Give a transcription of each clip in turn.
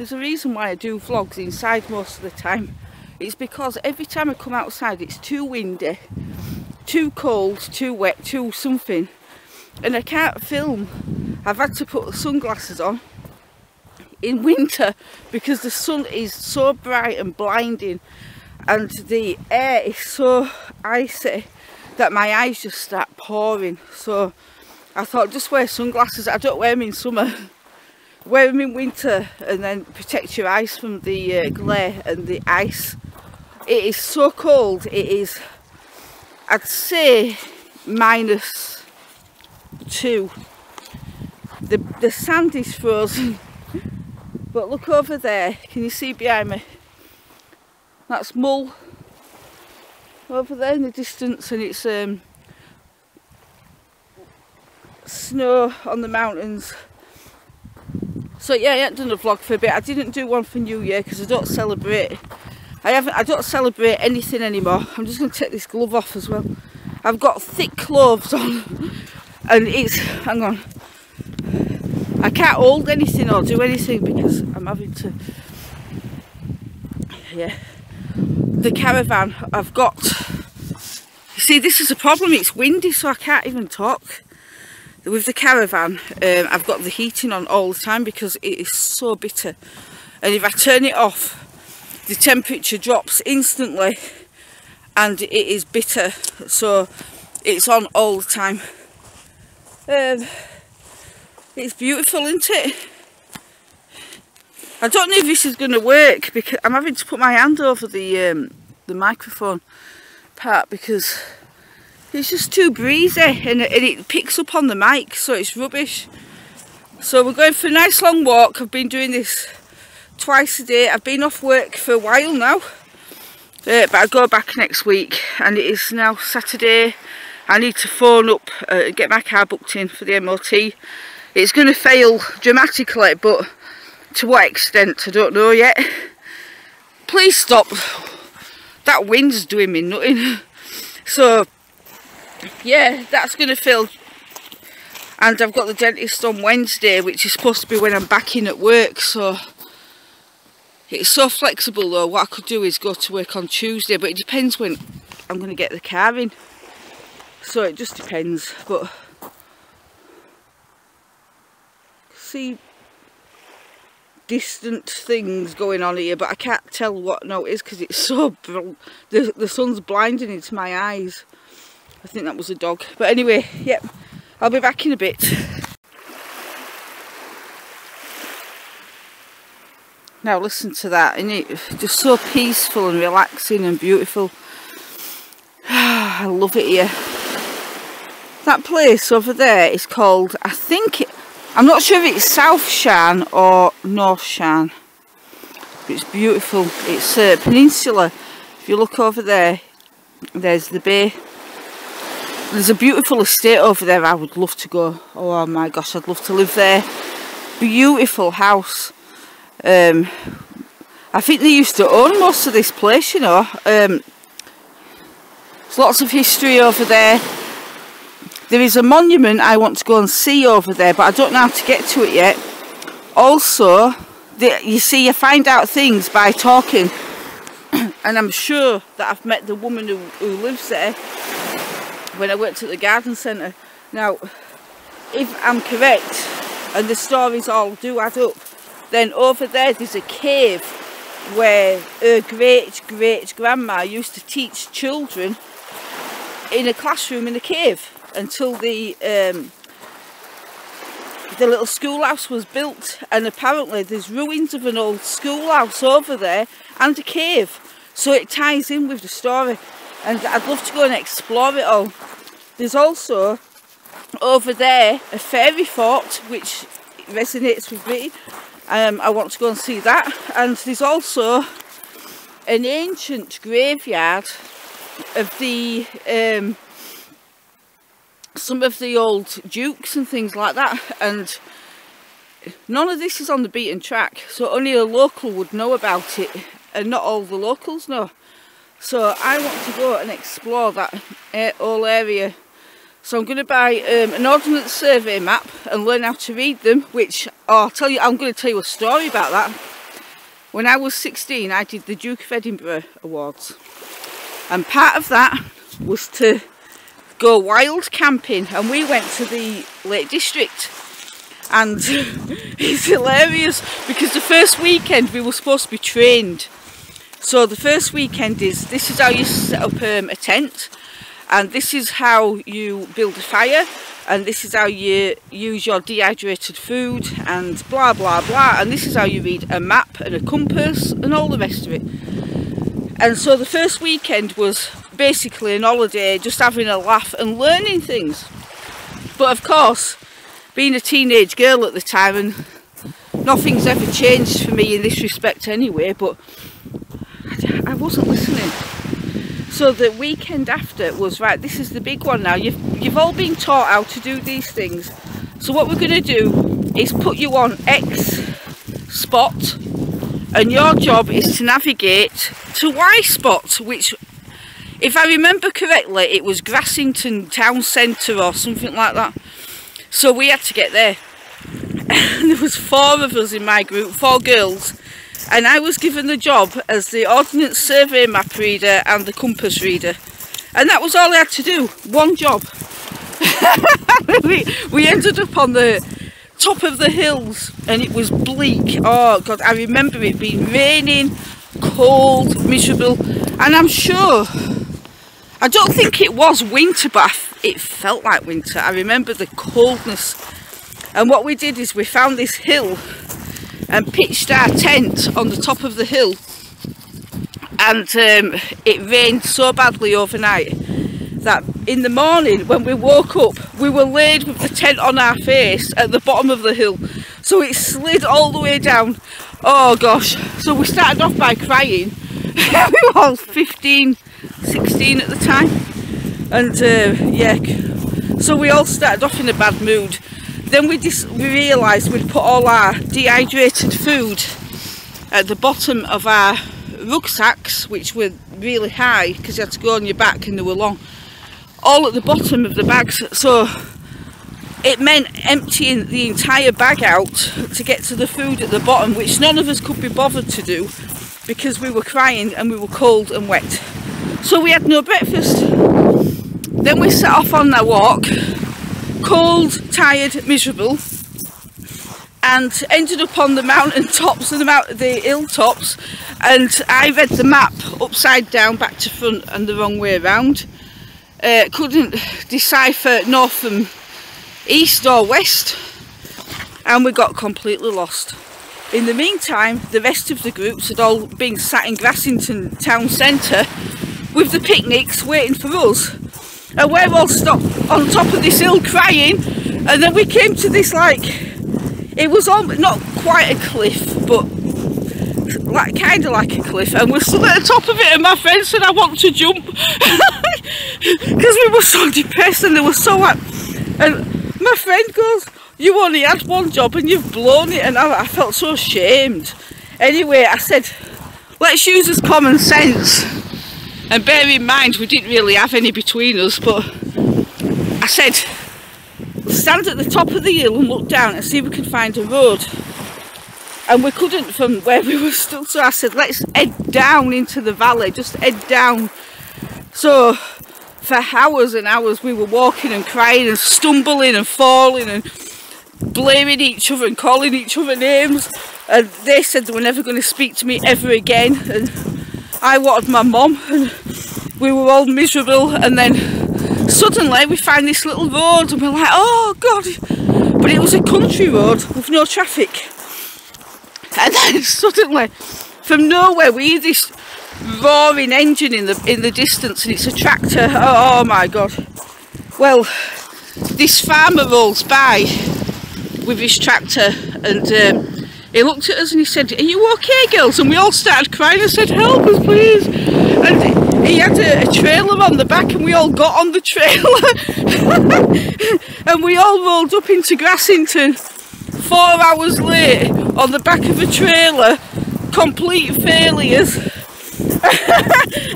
There's a reason why I do vlogs inside most of the time. It's because every time I come outside it's too windy, too cold, too wet, too something, and I can't film. I've had to put sunglasses on in winter because the sun is so bright and blinding and the air is so icy that my eyes just start pouring. So I thought, just wear sunglasses. I don't wear them in summer, wear them in winter, and then protect your eyes from the glare and the ice. It is so cold. It is, I'd say, -2. The sand is frozen. But look over there, can you see behind me? That's Mull over there in the distance, and it's snow on the mountains. So yeah, I haven't done a vlog for a bit. I didn't do one for New Year because I don't celebrate. I don't celebrate anything anymore. I'm just going to take this glove off as well. I've got thick clothes on and it's, hang on, I can't hold anything or do anything because I'm having to, yeah. The caravan I've got, you see, this is a problem, it's windy so I can't even talk. With the caravan, I've got the heating on all the time because it is so bitter, and if I turn it off the temperature drops instantly and it is bitter, so it's on all the time. It's beautiful, isn't it? I don't know if this is going to work because I'm having to put my hand over the microphone part because it's just too breezy and it picks up on the mic, so it's rubbish. So we're going for a nice long walk. I've been doing this twice a day. I've been off work for a while now, but I go back next week, and it is now Saturday. I need to phone up and get my car booked in for the MOT. It's going to fail dramatically, but to what extent I don't know yet. Please stop, that wind's doing me nothing. So yeah, that's going to fail. And I've got the dentist on Wednesday, which is supposed to be when I'm back in at work, so it's so flexible though. What I could do is go to work on Tuesday, but it depends when I'm going to get the car in, so it just depends. But see distant things going on here, but I can't tell what now it is because it's so the sun's blinding into my eyes. I think that was a dog, but anyway, yep, I'll be back in a bit. Now listen to that, isn't it? Just so peaceful and relaxing and beautiful. I love it here. That place over there is called, I think, I'm not sure if it's South Shan or North Shan. It's beautiful. It's a peninsula. If you look over there, there's the bay. There's a beautiful estate over there. I would love to go. Oh my gosh, I'd love to live there. Beautiful house. I think they used to own most of this place, you know. There's lots of history over there. There is a monument I want to go and see over there, but I don't know how to get to it yet. Also, you see, you find out things by talking, and I'm sure that I've met the woman who lives there when I worked at the garden centre. Now, if I'm correct, and the stories all do add up, then over there there's a cave where her great-great-grandma used to teach children in a classroom in a cave until the little schoolhouse was built, and apparently there's ruins of an old schoolhouse over there and a cave, so it ties in with the story, and I'd love to go and explore it all. There's also over there a fairy fort which resonates with me. I want to go and see that, and there's also an ancient graveyard of the some of the old dukes and things like that, and none of this is on the beaten track, so only a local would know about it, and not all the locals know. So I want to go and explore that whole area. So I'm going to buy an Ordnance Survey map and learn how to read them, which, oh, I'm going to tell you a story about that. when I was 16, I did the Duke of Edinburgh Awards, and part of that was to go wild camping, and we went to the Lake District, and it's hilarious because the first weekend we were supposed to be trained. So the first weekend is, this is how you set up a tent, and this is how you build a fire, and this is how you use your dehydrated food, and blah blah blah, and this is how you read a map and a compass and all the rest of it. And so the first weekend was basically an holiday, just having a laugh and learning things. But of course, being a teenage girl at the time, and nothing's ever changed for me in this respect anyway, but I wasn't listening. So the weekend after was, right, this is the big one now. You've all been taught how to do these things. So what we're going to do is put you on X spot, and your job is to navigate to Y spot, which, if I remember correctly, it was Grassington Town Centre or something like that. So we had to get there. And there was 4 of us in my group, 4 girls. And I was given the job as the Ordnance Survey map reader and the compass reader. And that was all I had to do, one job. we ended up on the top of the hills, and it was bleak. Oh God, I remember it being raining, cold, miserable. And I'm sure, I don't think it was winter, but it felt like winter. I remember the coldness. And what we did is we found this hill and pitched our tent on the top of the hill, and it rained so badly overnight that in the morning when we woke up, we were laid with the tent on our face at the bottom of the hill, so it slid all the way down. Oh gosh, so we started off by crying. We were all 15, 16 at the time, and yeah, so we all started off in a bad mood. Then we realised we'd put all our dehydrated food at the bottom of our rucksacks, which were really high because you had to go on your back and they were long, all at the bottom of the bags. So it meant emptying the entire bag out to get to the food at the bottom, which none of us could be bothered to do because we were crying and we were cold and wet. So we had no breakfast. Then we set off on our walk, cold, tired, miserable, and ended up on the mountain tops and the hill tops, and I read the map upside down, back to front and the wrong way around. Couldn't decipher north from east or west, and we got completely lost. In the meantime, the rest of the groups had all been sat in Grassington Town Centre with the picnics waiting for us. And we're all stopped on top of this hill crying, and then we came to this, like, it was not quite a cliff, but like kind of like a cliff, and we're stood at the top of it, and my friend said I want to jump because we were so depressed and they were so happy. And my friend goes, you only had one job and you've blown it. And I felt so ashamed. Anyway, I said, let's use this common sense. And bear in mind, we didn't really have any between us, but I said, stand at the top of the hill and look down and see if we can find a road. And we couldn't from where we were stood, so I said, let's head down into the valley, just head down. So for hours and hours we were walking and crying and stumbling and falling and blaming each other and calling each other names. And they said they were never going to speak to me ever again. And I wanted my mum, and we were all miserable. And then suddenly we find this little road and we're like, oh God, but it was a country road with no traffic. And then suddenly from nowhere we hear this roaring engine in the distance, and it's a tractor. Oh my God. Well, this farmer rolls by with his tractor, and he looked at us and he said, are you okay, girls? And we all started crying and said, help us please. And he had a trailer on the back, and we all got on the trailer and we all rolled up into Grassington 4 hours late on the back of a trailer, complete failures.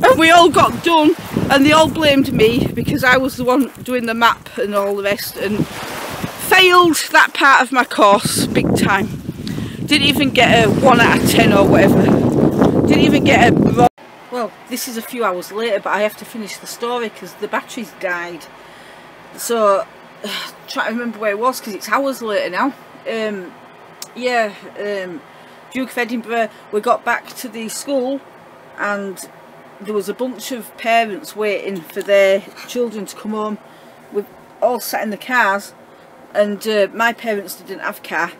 And we all got done, and they all blamed me because I was the one doing the map and all the rest, and failed that part of my course big time. Didn't even get a 1 out of 10 or whatever. Didn't even get a... Well, this is a few hours later, but I have to finish the story because the battery's died. So, trying to remember where it was because it's hours later now. Duke of Edinburgh, we got back to the school and there was a bunch of parents waiting for their children to come home. We all sat in the cars and my parents didn't have a car,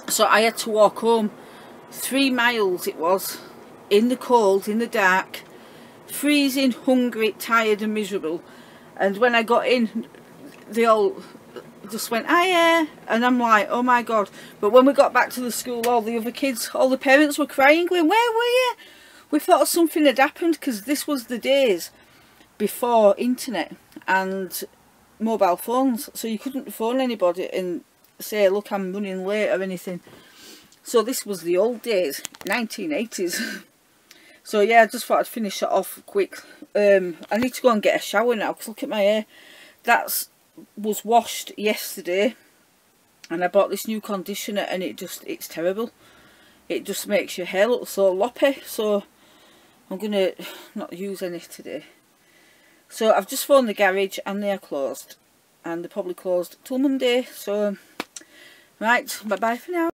so I had to walk home. 3 miles it was, in the cold, in the dark, freezing, hungry, tired and miserable. And when I got in, they all just went, hiya, and I'm like, oh my god. But when we got back to the school, all the other kids, all the parents were crying, going, where were you? We thought something had happened, because this was the days before internet and mobile phones, so you couldn't phone anybody and say, look, I'm running late or anything. So this was the old days, 1980s. So yeah, I just thought I'd finish it off quick. I need to go and get a shower now, because look at my hair. That was washed yesterday, and I bought this new conditioner, and it's terrible. It just makes your hair look so loppy, so I'm going to not use any today. So I've just phoned the garage and they are closed, and they're probably closed till Monday. So right, bye bye for now.